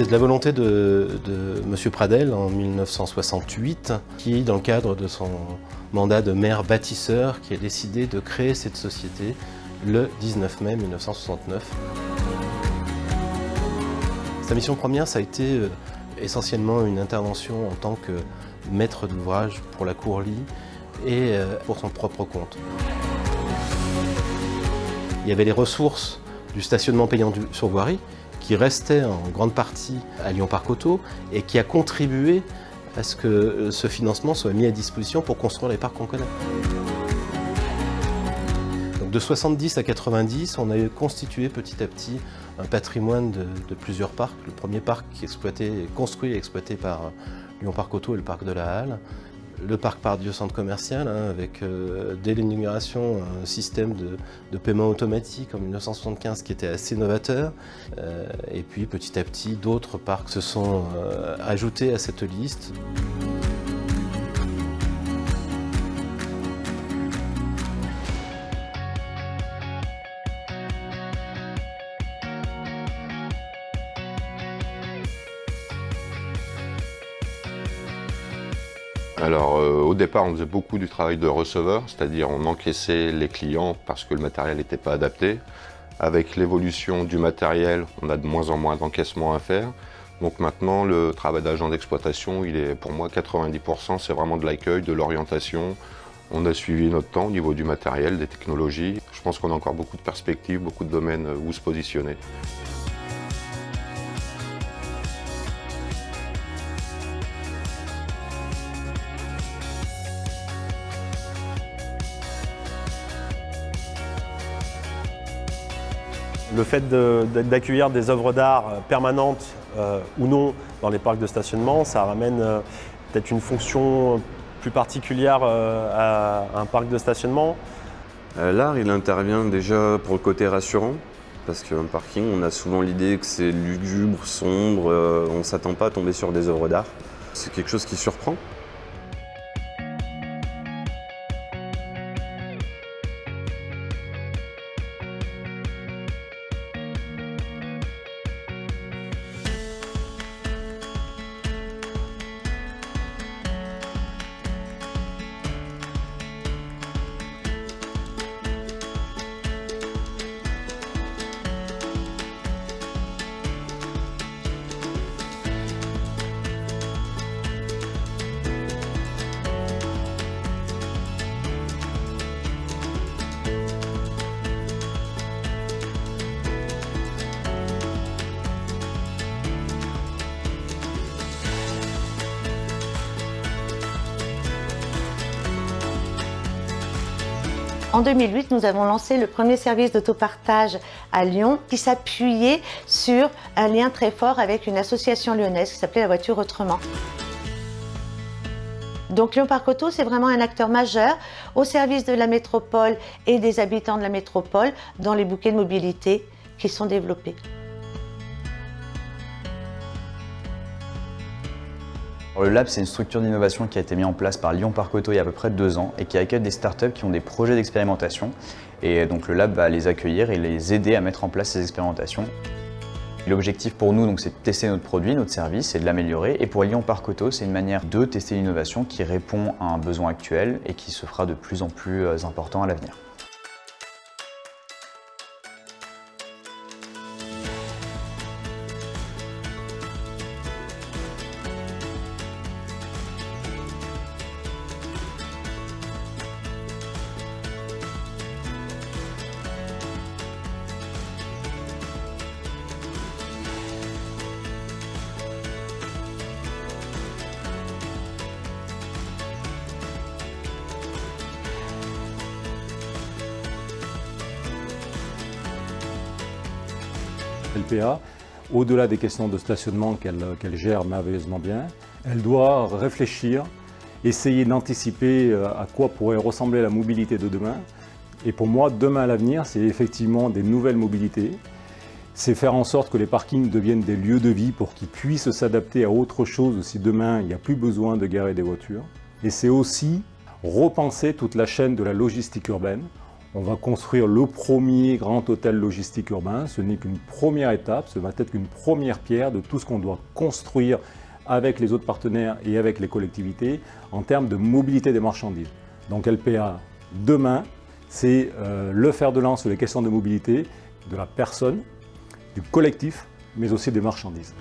C'est de la volonté de M. Pradel en 1968 qui, dans le cadre de son mandat de maire bâtisseur, qui a décidé de créer cette société le 19 mai 1969. Sa mission première, ça a été essentiellement une intervention en tant que maître d'ouvrage pour la Courlie et pour son propre compte. Il y avait les ressources du stationnement payant sur voirie qui restait en grande partie à Lyon Parc Auto et qui a contribué à ce que ce financement soit mis à disposition pour construire les parcs qu'on connaît. Donc de 70 à 90, on a constitué petit à petit un patrimoine de plusieurs parcs. Le premier parc construit et exploité par Lyon Parc Auto et le parc de la Halle. Le parc Pardieu centre commercial, avec dès l'inauguration un système de paiement automatique en 1975 qui était assez novateur. Et puis petit à petit, d'autres parcs se sont ajoutés à cette liste. Alors au départ on faisait beaucoup du travail de receveur, c'est-à-dire on encaissait les clients parce que le matériel n'était pas adapté. Avec l'évolution du matériel, on a de moins en moins d'encaissement à faire. Donc maintenant le travail d'agent d'exploitation, il est pour moi 90%, c'est vraiment de l'accueil, de l'orientation. On a suivi notre temps au niveau du matériel, des technologies. Je pense qu'on a encore beaucoup de perspectives, beaucoup de domaines où se positionner. Le fait d'accueillir des œuvres d'art permanentes ou non dans les parcs de stationnement, ça ramène peut-être une fonction plus particulière à un parc de stationnement. L'art, il intervient déjà pour le côté rassurant, parce qu'un parking, on a souvent l'idée que c'est lugubre, sombre, on ne s'attend pas à tomber sur des œuvres d'art. C'est quelque chose qui surprend. En 2008, nous avons lancé le premier service d'autopartage à Lyon qui s'appuyait sur un lien très fort avec une association lyonnaise qui s'appelait La Voiture Autrement. Donc Lyon Parc Auto, c'est vraiment un acteur majeur au service de la métropole et des habitants de la métropole dans les bouquets de mobilité qui sont développés. Le Lab, c'est une structure d'innovation qui a été mise en place par Lyon Parc Auto il y a à peu près 2 ans et qui accueille des startups qui ont des projets d'expérimentation. Et donc le Lab va les accueillir et les aider à mettre en place ces expérimentations. L'objectif pour nous, c'est de tester notre produit, notre service et de l'améliorer. Et pour Lyon Parc Auto, c'est une manière de tester l'innovation qui répond à un besoin actuel et qui se fera de plus en plus important à l'avenir. LPA, au-delà des questions de stationnement qu'elle gère merveilleusement bien, elle doit réfléchir, essayer d'anticiper à quoi pourrait ressembler la mobilité de demain. Et pour moi, demain à l'avenir, c'est effectivement des nouvelles mobilités. C'est faire en sorte que les parkings deviennent des lieux de vie pour qu'ils puissent s'adapter à autre chose si demain il n'y a plus besoin de garer des voitures. Et c'est aussi repenser toute la chaîne de la logistique urbaine. On va construire le premier grand hôtel logistique urbain. Ce n'est qu'une première étape, ce va être qu'une première pierre de tout ce qu'on doit construire avec les autres partenaires et avec les collectivités en termes de mobilité des marchandises. Donc LPA, demain, c'est le fer de lance sur les questions de mobilité de la personne, du collectif, mais aussi des marchandises.